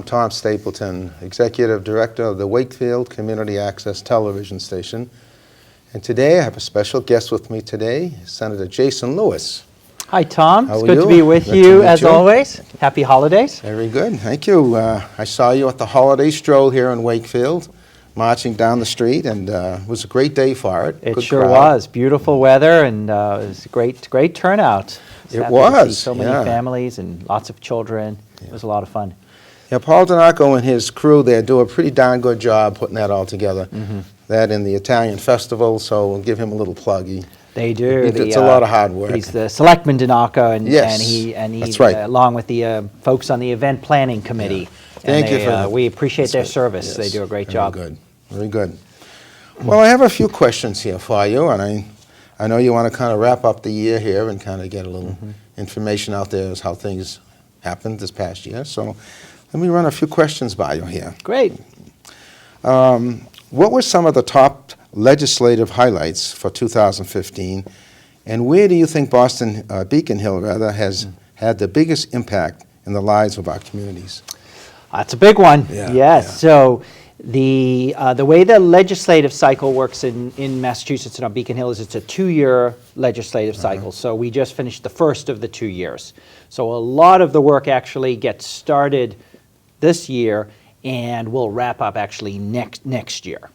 I'm Tom Stapleton, Executive Director of the Wakefield Community Access Television Station. And today I have a special guest with me today, Senator Jason Lewis. Hi, Tom. How it's are good you? to be with Good you to meet as you. always. Happy holidays. Very good, thank you. I saw you at the holiday stroll here in Wakefield, marching down the street, and it was a great day for it. It Good sure crowd. was. Beautiful weather, and it was a great turnout. It Happy to was, see so many yeah. families and lots of children. It was a lot of fun. Yeah, Paul Donaco and his crew there do a pretty darn good job putting that all together. That in the Italian festival, so we'll give him a little plug. They do. It's a lot of hard work. He's the Selectman Donaco, and Yes, he that's right. Along with the folks on the event planning committee. Thank you for we appreciate their that's service. Yes, They do a great job. Very good, very good. Well, I have a few questions here for you, and I know you want to kind of wrap up the year here and kind of get a little information out there as how things happened this past year. So let me run a few questions by you here. Great. What were some of the top legislative highlights for 2015, and where do you think Beacon Hill has had the biggest impact in the lives of our communities? That's a big one. Yeah, Yes. yeah. So the way the legislative cycle works in Massachusetts and on Beacon Hill is it's a 2-year legislative cycle. So we just finished the first of the 2 years. So a lot of the work actually gets started this year and will wrap up actually next year.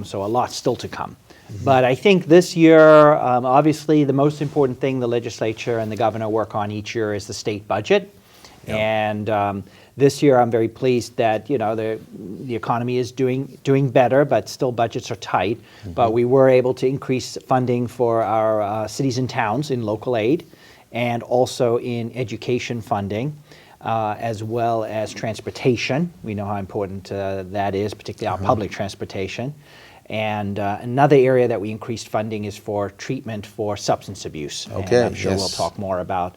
So a lot still to come. But I think this year, obviously the most important thing the legislature and the governor work on each year is the state budget. Yep. And this year I'm very pleased that the economy is doing better, but still budgets are tight. But we were able to increase funding for our cities and towns in local aid and also in education funding. As well as transportation. We know how important that is, particularly our public transportation. And another area that we increased funding is for treatment for substance abuse. Okay, and I'm sure yes. we'll talk more about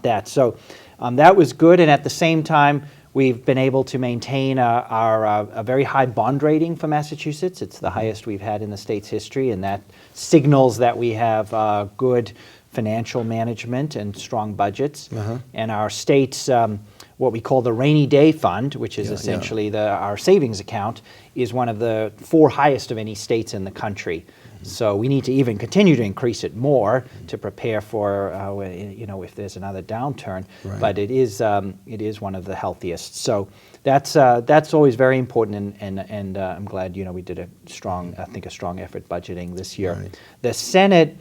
that. So that was good, and at the same time, we've been able to maintain a very high bond rating for Massachusetts. It's the highest we've had in the state's history, and that signals that we have good financial management and strong budgets. And our state's what we call the rainy day fund, which is essentially our savings account, is one of the 4 highest of any states in the country. So we need to even continue to increase it more to prepare for if there's another downturn. Right. But it is one of the healthiest. So that's always very important, and I'm glad we did a strong effort budgeting this year. Right. The Senate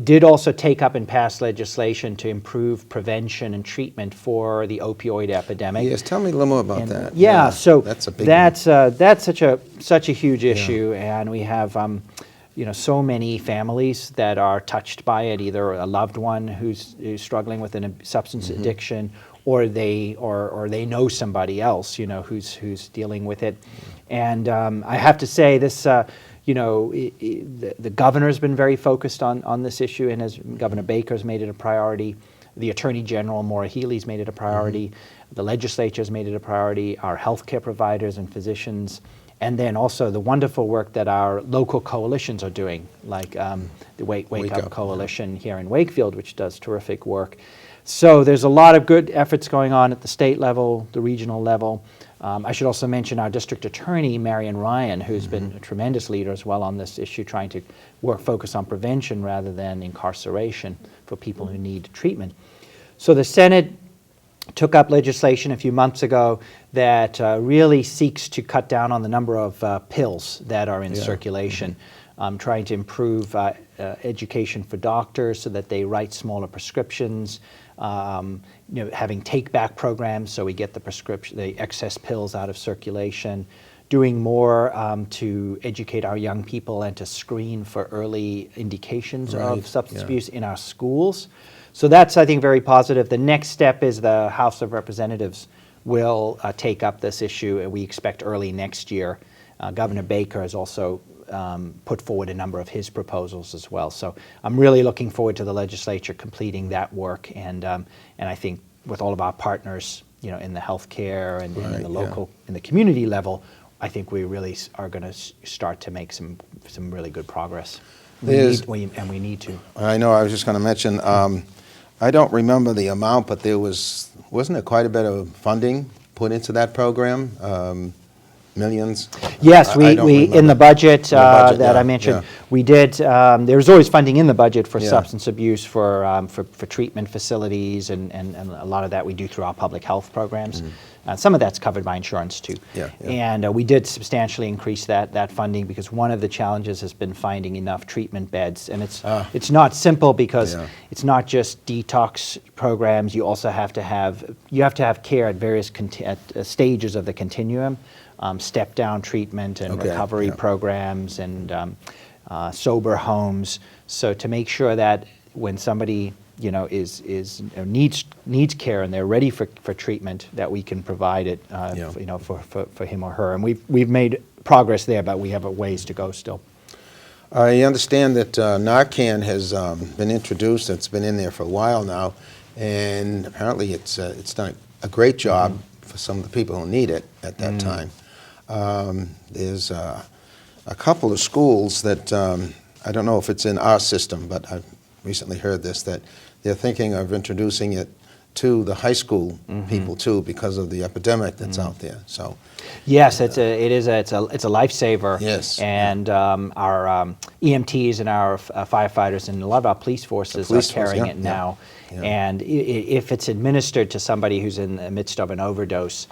did also take up and pass legislation to improve prevention and treatment for the opioid epidemic. Yes, tell me a little more about that. Yeah, so that's a big that's such a huge issue, and we have so many families that are touched by it, either a loved one who's struggling with a substance addiction, or they know somebody else who's dealing with it. And I have to say this. The governor's been very focused on this issue, and as Governor Baker's made it a priority. The Attorney General, Maura Healey's made it a priority. The legislature's made it a priority. Our healthcare providers and physicians, and then also the wonderful work that our local coalitions are doing, like the Wake Up Coalition here in Wakefield, which does terrific work. So there's a lot of good efforts going on at the state level, the regional level. I should also mention our district attorney, Marion Ryan, who's been a tremendous leader as well on this issue, trying to focus on prevention rather than incarceration for people who need treatment. So the Senate took up legislation a few months ago that really seeks to cut down on the number of pills that are in circulation, trying to improve education for doctors so that they write smaller prescriptions, having take-back programs so we get the excess pills out of circulation, doing more to educate our young people and to screen for early indications of substance abuse in our schools. So that's, I think, very positive. The next step is the House of Representatives will take up this issue, and we expect early next year. Governor Baker has also put forward a number of his proposals as well. So I'm really looking forward to the legislature completing that work, and I think with all of our partners, in the healthcare and in the local, in the community level, I think we really are going to start to make some really good progress. We need to. I know. I was just going to mention. I don't remember the amount, but wasn't there quite a bit of funding put into that program? Millions? Yes, I we don't in remember. the budget, budget, that yeah, I mentioned, yeah. we did. There's always funding in the budget for Yeah. substance abuse, for treatment facilities, and a lot of that we do through our public health programs. Some of that's covered by insurance too. Yeah, yeah. And we did substantially increase that funding, because one of the challenges has been finding enough treatment beds, and it's not simple, because Yeah. it's not just detox programs. You also have to have care at various stages of the continuum. Step down treatment and Okay, recovery yeah. programs, and sober homes. So to make sure that when somebody needs care and they're ready for treatment, that we can provide it Yeah. for him or her. And we've made progress there, but we have a ways to go still. I understand that Narcan has been introduced. It's been in there for a while now, and apparently it's done a great job for some of the people who need it at that time. There's a couple of schools that, I don't know if it's in our system, but I've recently heard this, that they're thinking of introducing it to the high school people too, because of the epidemic that's out there. So, Yes, it's a lifesaver. Yes. And our EMTs and our firefighters and a lot of our police forces police are carrying force, it yeah, now. yeah. And if it's administered to somebody who's in the midst of an overdose,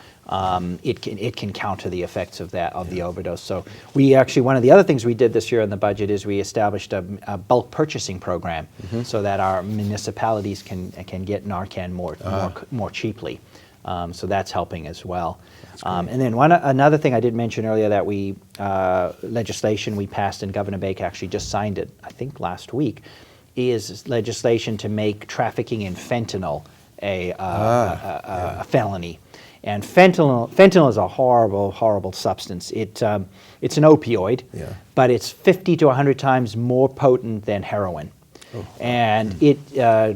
it can counter the effects of the overdose. So we actually, one of the other things we did this year in the budget is we established a bulk purchasing program, so that our municipalities can get Narcan more cheaply. So that's helping as well. And then another thing I did mention earlier, that legislation we passed, and Governor Baker actually just signed it, I think last week, is legislation to make trafficking in fentanyl a felony. And fentanyl is a horrible, horrible substance. It's an opioid, Yeah. but it's 50 to 100 times more potent than heroin. And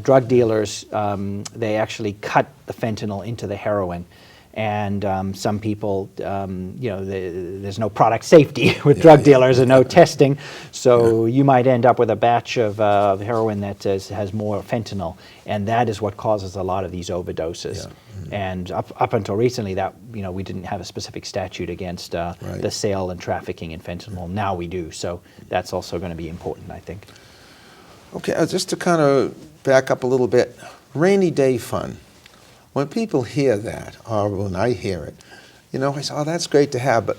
drug dealers, they actually cut the fentanyl into the heroin. And some people, there's no product safety with drug dealers and no testing. So you might end up with a batch of heroin that has more fentanyl. And that is what causes a lot of these overdoses. And up until recently, that we didn't have a specific statute against the sale and trafficking in fentanyl. Now we do. So that's also going to be important, I think. Okay, just to kind of back up a little bit, rainy day fund. When people hear that, or when I hear it, I say, oh, that's great to have, but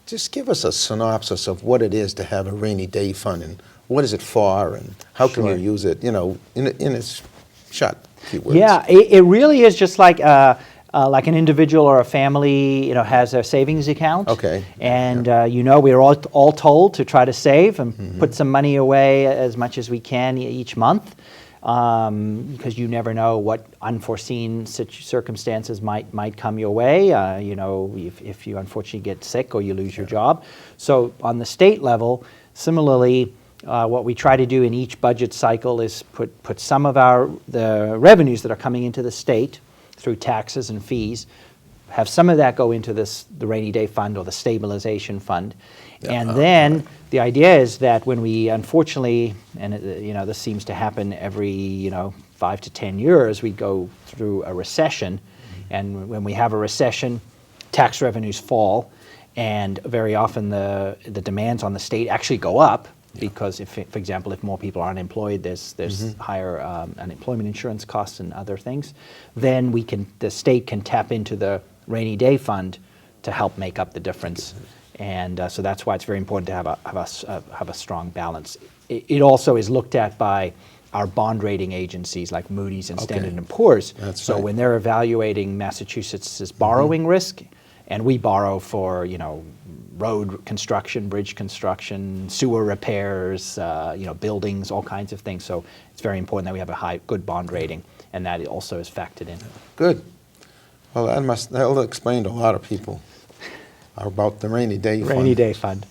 just give us a synopsis of what it is to have a rainy day fund, and what is it for, and how can you use it, in its short few words. Yeah, it really is just like an individual or a family, has a savings account. Okay. And we're all told to try to save and put some money away as much as we can each month, because you never know what unforeseen circumstances might come your way. If you unfortunately get sick or you lose your job. So on the state level, similarly, what we try to do in each budget cycle is put some of the revenues that are coming into the state through taxes and fees, have some of that go into the rainy day fund or the stabilization fund. And then the idea is that when we, unfortunately, and this seems to happen every 5 to 10 years, we go through a recession. And when we have a recession, tax revenues fall, and very often the demands on the state actually go up. Because for example, if more people are unemployed, there's higher unemployment insurance costs and other things. Then the state can tap into the rainy day fund to help make up the difference. And so that's why it's very important to have a strong balance. It also is looked at by our bond rating agencies like Moody's and Standard & Poor's. That's so right. when they're evaluating Massachusetts' borrowing risk, and we borrow for road construction, bridge construction, sewer repairs, buildings, all kinds of things. So it's very important that we have a good bond rating, and that also is factored in. Good. Well, that'll explain to a lot of people about the rainy day fund. Rainy day fund.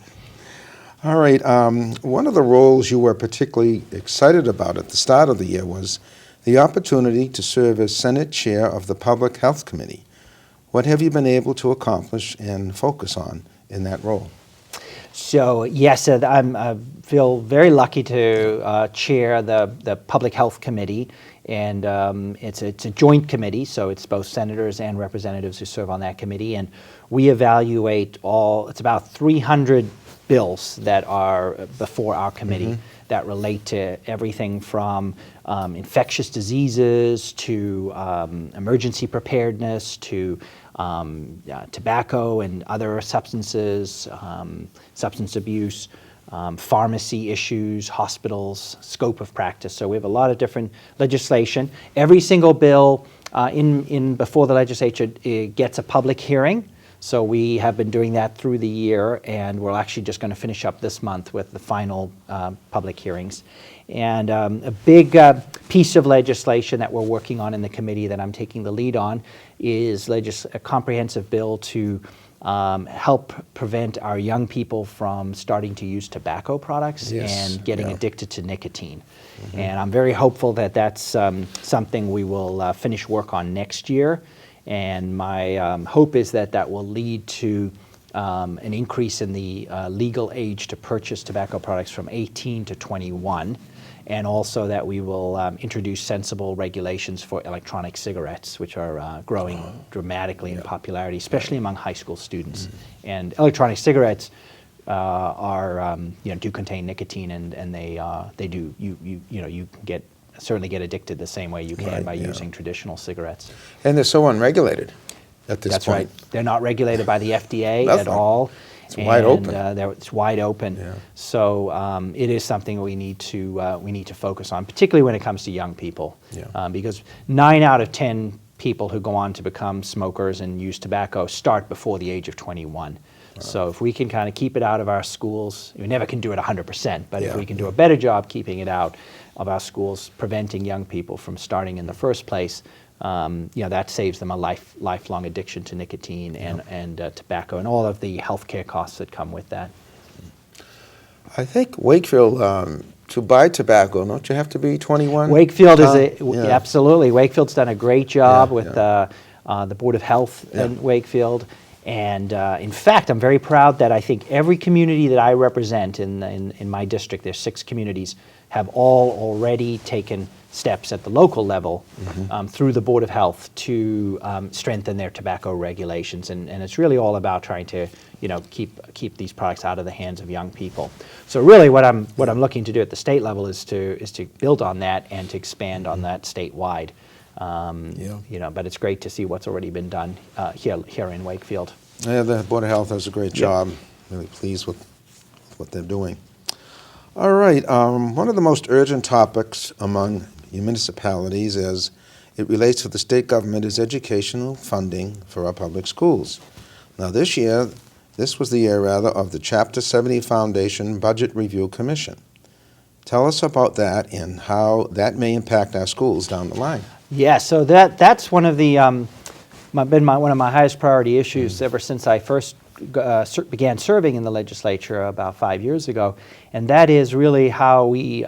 All right. One of the roles you were particularly excited about at the start of the year was the opportunity to serve as Senate Chair of the Public Health Committee. What have you been able to accomplish and focus on in that role? So yes, I feel very lucky to chair the Public Health Committee, And it's a joint committee, so it's both senators and representatives who serve on that committee. And we evaluate it's about 300 bills that are before our committee that relate to everything from infectious diseases to emergency preparedness to tobacco and other substances, substance abuse, pharmacy issues, hospitals, scope of practice. So we have a lot of different legislation. Every single bill before the legislature gets a public hearing. So we have been doing that through the year, and we're actually just going to finish up this month with the final public hearings. And a big piece of legislation that we're working on in the committee that I'm taking the lead on is a comprehensive bill to help prevent our young people from starting to use tobacco products and getting addicted to nicotine. And I'm very hopeful that that's something we will finish work on next year. And my hope is that will lead to an increase in the legal age to purchase tobacco products from 18 to 21, and also that we will introduce sensible regulations for electronic cigarettes, which are growing dramatically in popularity, especially among high school students. And electronic cigarettes do contain nicotine, and they do you can certainly get addicted the same way you can by using traditional cigarettes. And they're so unregulated at this point. That's right. They're not regulated by the FDA at all. It's wide open. It's wide open. Yeah. So it is something we need to focus on, particularly when it comes to young people, because 9 out of 10 people who go on to become smokers and use tobacco start before the age of 21. So if we can kind of keep it out of our schools, we never can do it 100%, but if we can do a better job keeping it out of our schools, preventing young people from starting in the first place, that saves them a lifelong addiction to nicotine and tobacco and all of the healthcare costs that come with that. I think Wakefield, to buy tobacco, don't you have to be 21? Wakefield absolutely. Wakefield's done a great job with the Board of Health in Wakefield. And in fact, I'm very proud that I think every community that I represent in my district, there's 6 communities, have all already taken steps at the local level through the Board of Health to strengthen their tobacco regulations. And it's really all about trying to keep these products out of the hands of young people. So really what I'm looking to do at the state level is to build on that and to expand on that statewide. But it's great to see what's already been done here in Wakefield. Yeah, the Board of Health does a great job. Really pleased with what they're doing. All right, one of the most urgent topics among municipalities as it relates to the state government is educational funding for our public schools. Now this was the year of the Chapter 70 Foundation Budget Review Commission. Tell us about that and how that may impact our schools down the line. Yeah, so that's one of the one of my highest priority issues ever since I first began serving in the legislature about 5 years ago, and that is really how we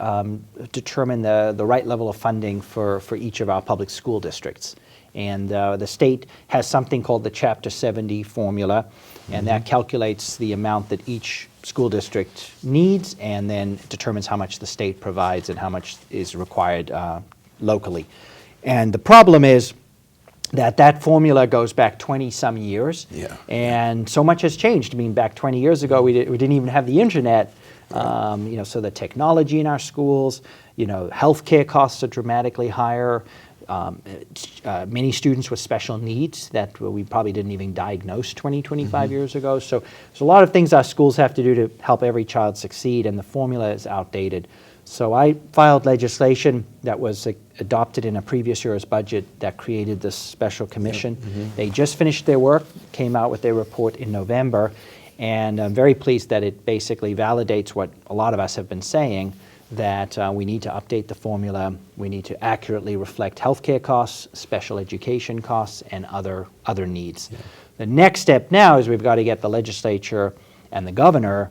determine the right level of funding for each of our public school districts. And the state has something called the Chapter 70 formula, and that calculates the amount that each school district needs and then determines how much the state provides and how much is required locally. And the problem is that formula goes back 20-some years, and so much has changed. I mean, back 20 years ago, we didn't even have the internet. So the technology in our schools, healthcare costs are dramatically higher. Many students with special needs that we probably didn't even diagnose 25 years ago. So there's a lot of things our schools have to do to help every child succeed, and the formula is outdated. So I filed legislation that was adopted in a previous year's budget that created this special commission. They just finished their work, came out with their report in November, and I'm very pleased that it basically validates what a lot of us have been saying, that we need to update the formula, we need to accurately reflect healthcare costs, special education costs, and other needs. The next step now is we've got to get the legislature and the governor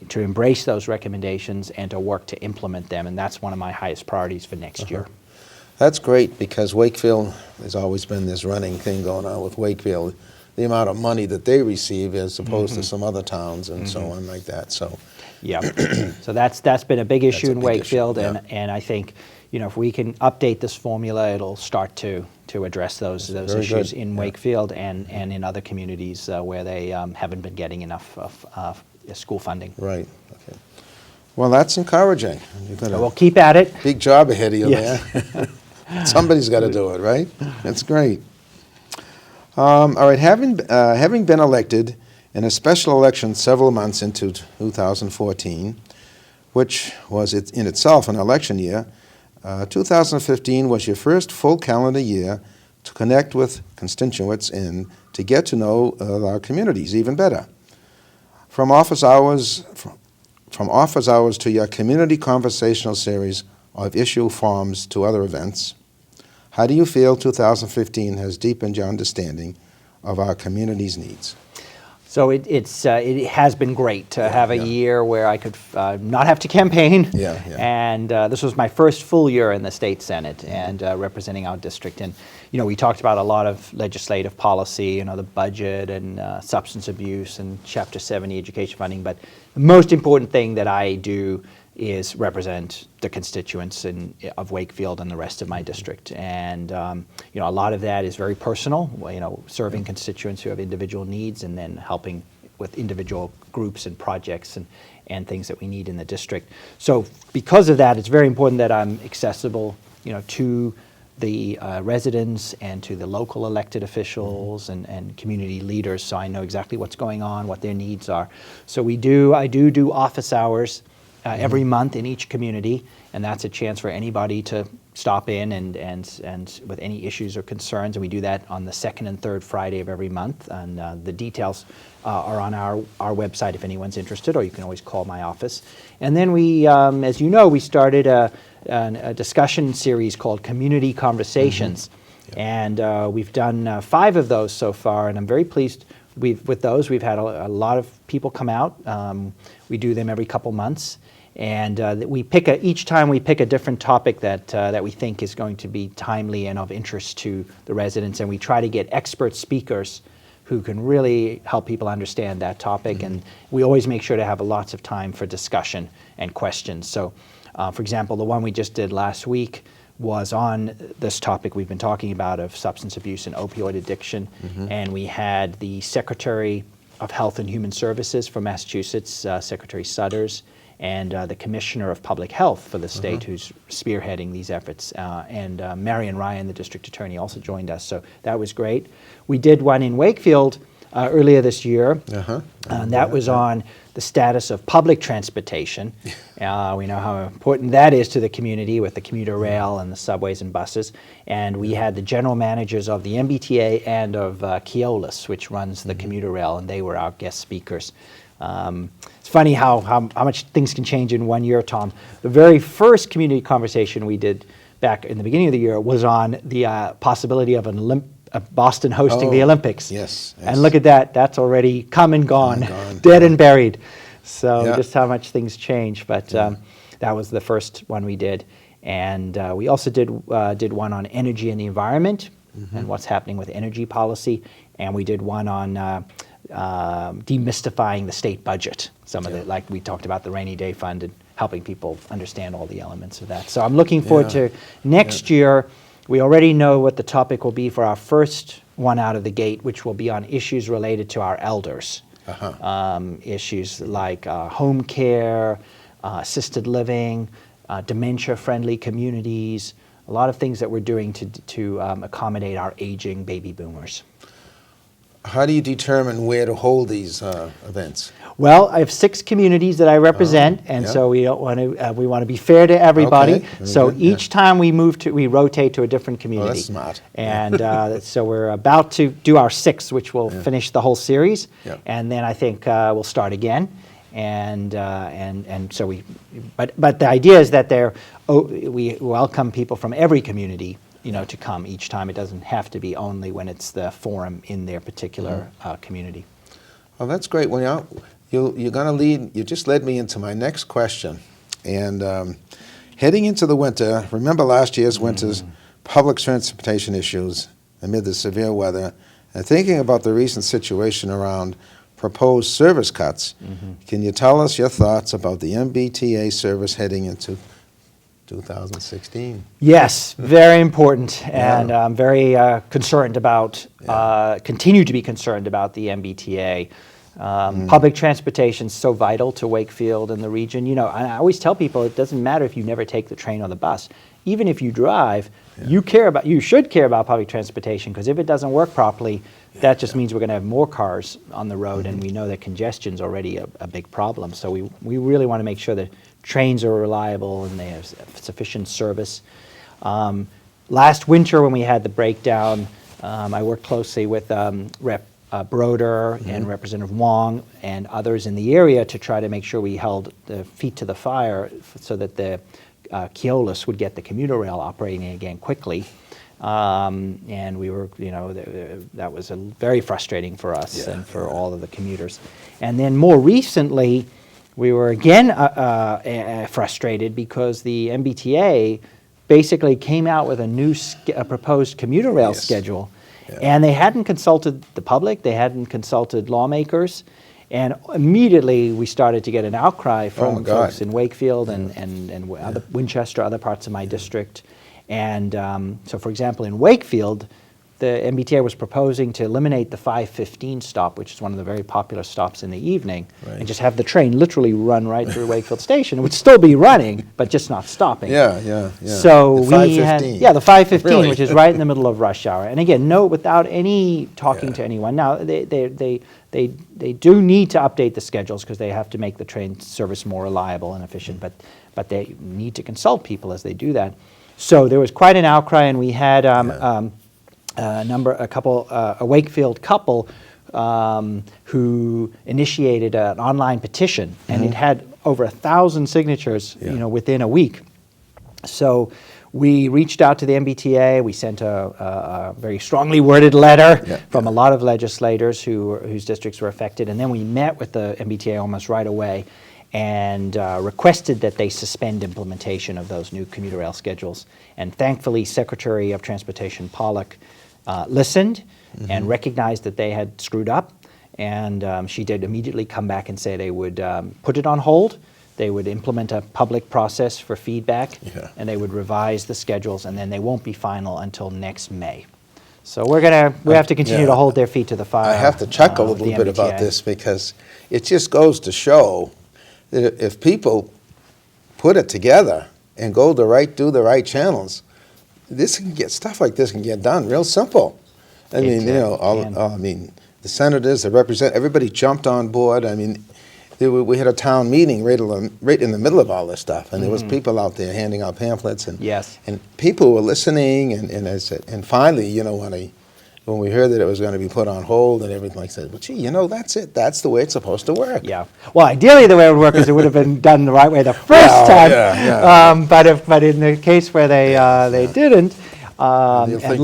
to embrace those recommendations and to work to implement them, and that's one of my highest priorities for next year. That's great, because Wakefield, there's always been this running thing going on with Wakefield, the amount of money that they receive as opposed to some other towns and so on like that. So Yeah. So that's been a big issue in big issue, Wakefield, yeah. and I think, if we can update this formula, it'll start to address those very issues good, in yeah. Wakefield and in other communities where they haven't been getting enough of school funding. Right, okay. Well, that's encouraging. You've got So a we'll keep at it. big job ahead of you Yes. there. Somebody's got to do it, right? That's great. All right, having been elected in a special election several months into 2014, which was in itself an election year, 2015 was your first full calendar year to connect with constituents and to get to know our communities even better. From office hours to your community conversational series of issue forums to other events, how do you feel 2015 has deepened your understanding of our community's needs? So it has been great to have a yeah. year where I could not have to campaign. Yeah. And this was my first full year in the state Senate and representing our district. And we talked about a lot of legislative policy, the budget and substance abuse and Chapter 70 education funding. But the most important thing that I do is represent the constituents of Wakefield and the rest of my district. And a lot of that is very personal, serving constituents who have individual needs and then helping with individual groups and projects and things that we need in the district. So because of that, it's very important that I'm accessible, to the residents and to the local elected officials and community leaders, so I know exactly what's going on, what their needs are. So I do office hours every month in each community, and that's a chance for anybody to stop in and with any issues or concerns, and we do that on the second and third Friday of every month, and the details are on our website if anyone's interested, or you can always call my office. And then we, as you know, we started a discussion series called Community Conversations, and we've done 5 of those so far, and I'm very pleased with those. We've had a lot of people come out. We do them every couple months. And each time we pick a different topic that we think is going to be timely and of interest to the residents, and we try to get expert speakers who can really help people understand that topic. And we always make sure to have lots of time for discussion and questions. So, for example, the one we just did last week was on this topic we've been talking about of substance abuse and opioid addiction, and we had the Secretary of Health and Human Services for Massachusetts, Secretary Sutters, and the Commissioner of Public Health for the state who's spearheading these efforts. And Marion Ryan, the District Attorney, also joined us, so that was great. We did one in Wakefield earlier this year, and that was on the status of public transportation. We know how important that is to the community with the commuter rail and the subways and buses. And we had the general managers of the MBTA and of Keolis, which runs the commuter rail, and they were our guest speakers. It's funny how much things can change in 1 year, Tom. The very first community conversation we did back in the beginning of the year was on the possibility of Boston hosting the Olympics. Yes. And look at that, that's already come and gone, dead and buried. So just how much things change. But that was the first one we did. And we also did one on energy and the environment and what's happening with energy policy. And we did one on demystifying the state budget. Some of like we talked about the rainy day fund and helping people understand all the elements of that. So I'm looking forward to next year. We already know what the topic will be for our first one out of the gate, which will be on issues related to our elders. Issues like home care, assisted living, dementia-friendly communities, a lot of things that we're doing to accommodate our aging baby boomers. How do you determine where to hold these events? Well, I have 6 communities that I represent, and so we want to be fair to everybody. Okay, so good, each time we rotate to a different community. Oh, that's smart. And so we're about to do our 6th, which will finish the whole series, and then I think we'll start again. And so but the idea is that we welcome people from every community, to come each time. It doesn't have to be only when it's the forum in their particular community. Well, that's great. Well, you're going to lead. You just led me into my next question. And heading into the winter, remember last year's winter's public transportation issues amid the severe weather, and thinking about the recent situation around proposed service cuts. Can you tell us your thoughts about the MBTA service heading into 2016? Yes, very important, and Yeah. I'm very concerned about, continue to be concerned about the MBTA. Public transportation is so vital to Wakefield and the region. You know, I always tell people it doesn't matter if you never take the train or the bus. Even if you drive, you should care about public transportation, because if it doesn't work properly, that just means we're going to have more cars on the road, and we know that congestion's already a big problem. So we really want to make sure that trains are reliable and they have sufficient service. Last winter when we had the breakdown, I worked closely with Rep. Broder and Representative Wong and others in the area to try to make sure we held the feet to the fire so that the Keolis would get the commuter rail operating again quickly. And we were, you know, that was very frustrating for us and for all of the commuters. And then more recently, we were again frustrated because the MBTA basically came out with a new proposed commuter rail schedule. And they hadn't consulted the public, they hadn't consulted lawmakers, and immediately we started to get an outcry from folks in Wakefield and other Winchester, other parts of my district. And so, for example, in Wakefield, the MBTA was proposing to eliminate the 5:15 stop, which is one of the very popular stops in the evening, and just have the train literally run right through Wakefield Station. It would still be running, but just not stopping. So we had, the 5:15, really? Which is right in the middle of rush hour. And again, without any talking to anyone. Now, they do need to update the schedules because they have to make the train service more reliable and efficient, but they need to consult people as they do that. So there was quite an outcry, and we had a Wakefield couple who initiated an online petition, and it had over 1,000 signatures, you know, within a week. So we reached out to the MBTA. We sent a very strongly worded letter from a lot of legislators whose districts were affected, and then we met with the MBTA almost right away and requested that they suspend implementation of those new commuter rail schedules. And thankfully, Secretary of Transportation Pollock listened and recognized that they had screwed up, and she did immediately come back and say they would put it on hold, they would implement a public process for feedback, and they would revise the schedules, and then they won't be final until next May. So we have to continue to hold their feet to the fire. I have to chuckle a little bit about this, because it just goes to show that if people put it together and do the right channels, stuff like this can get done real simple. I mean, you know, the senators, everybody jumped on board. I mean, we had a town meeting right in the middle of all this stuff, and there was people out there handing out pamphlets, and people were listening, and finally, you know, when we heard that it was going to be put on hold and everything like that, well, gee, you know, that's it. That's the way it's supposed to work. Yeah. Well, ideally, the way it would work is it would have been done the right way the first time. But in the case where they didn't, at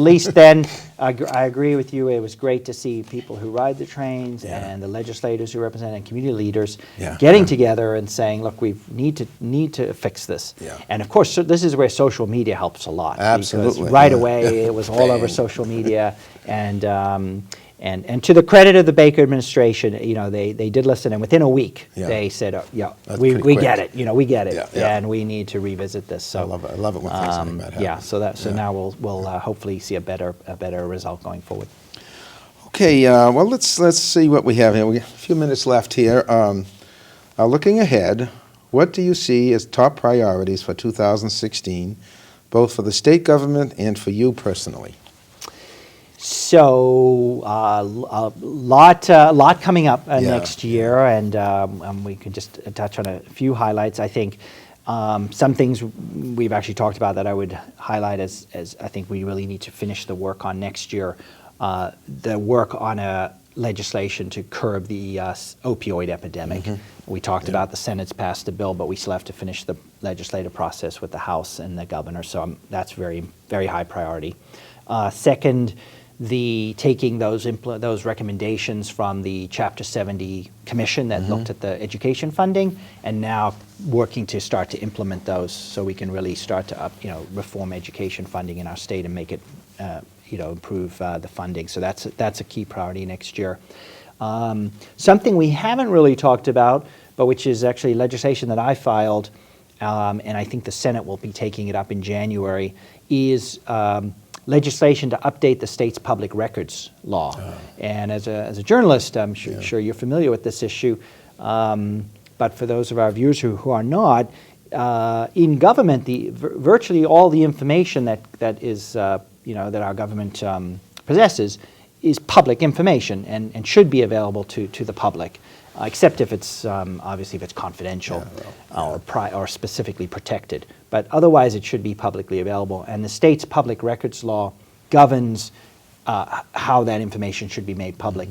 least then, I agree with you. It was great to see people who ride the trains and the legislators who represent and community leaders getting together and saying, "Look, we need to fix this." And of course, this is where social media helps a lot. Absolutely. Because right away, it was all over social media, and to the credit of the Baker administration, you know, they did listen, and within a week they said, we get it, you know, we get it, and we need to revisit this. So I love it when things like that happen. So now we'll hopefully see a better result going forward. Okay, well, let's see what we have here. We have a few minutes left here. Looking ahead, what do you see as top priorities for 2016, both for the state government and for you personally? So a lot coming up next year, and we can just touch on a few highlights. I think some things we've actually talked about that I would highlight as I think we really need to finish the work on next year. The work on a legislation to curb the opioid epidemic. We talked about the Senate's passed a bill, but we still have to finish the legislative process with the House and the governor. So that's very, very high priority. Second, taking those recommendations from the Chapter 70 Commission that looked at the education funding, and now working to start to implement those so we can really start to reform education funding in our state and make it improve the funding. So that's a key priority next year. Something we haven't really talked about, but which is actually legislation that I filed, and I think the Senate will be taking it up in January, is legislation to update the state's public records law. And as a journalist, I'm sure you're familiar with this issue, but for those of our viewers who are not, in government, virtually all the information that is that our government possesses is public information and should be available to the public, except if it's obviously if it's confidential or specifically protected. But otherwise, it should be publicly available. And the state's public records law governs how that information should be made public.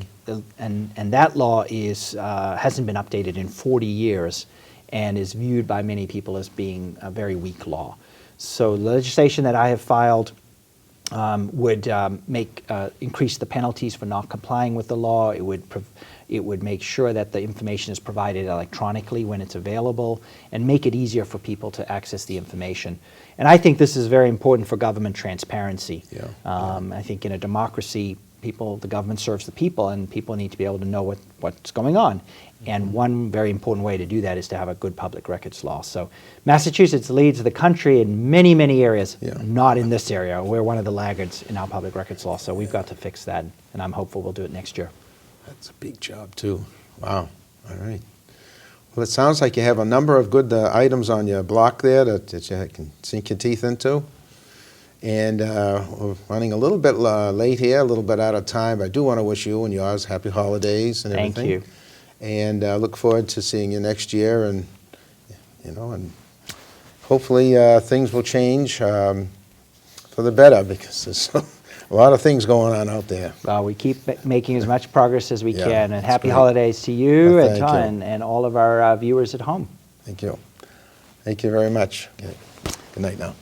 And that law hasn't been updated in 40 years and is viewed by many people as being a very weak law. So the legislation that I have filed would increase the penalties for not complying with the law. It would make sure that the information is provided electronically when it's available and make it easier for people to access the information. And I think this is very important for government transparency. I think in a democracy, the government serves the people, and people need to be able to know what's going on. And one very important way to do that is to have a good public records law. So Massachusetts leads the country in many, many areas, not in this area. We're one of the laggards in our public records law, so we've got to fix that, and I'm hopeful we'll do it next year. That's a big job, too. Wow. All right. Well, it sounds like you have a number of good items on your block there that you can sink your teeth into. And we're running a little bit late here, a little bit out of time. I do want to wish you and yours happy holidays and everything. Thank you. And look forward to seeing you next year, and and hopefully things will change for the better, because there's a lot of things going on out there. Well, we keep making as much progress as we can. And happy great. holidays to you, Well, and thank Tom, and all of our viewers at home. Thank you. Thank you very much. Okay. Good night now.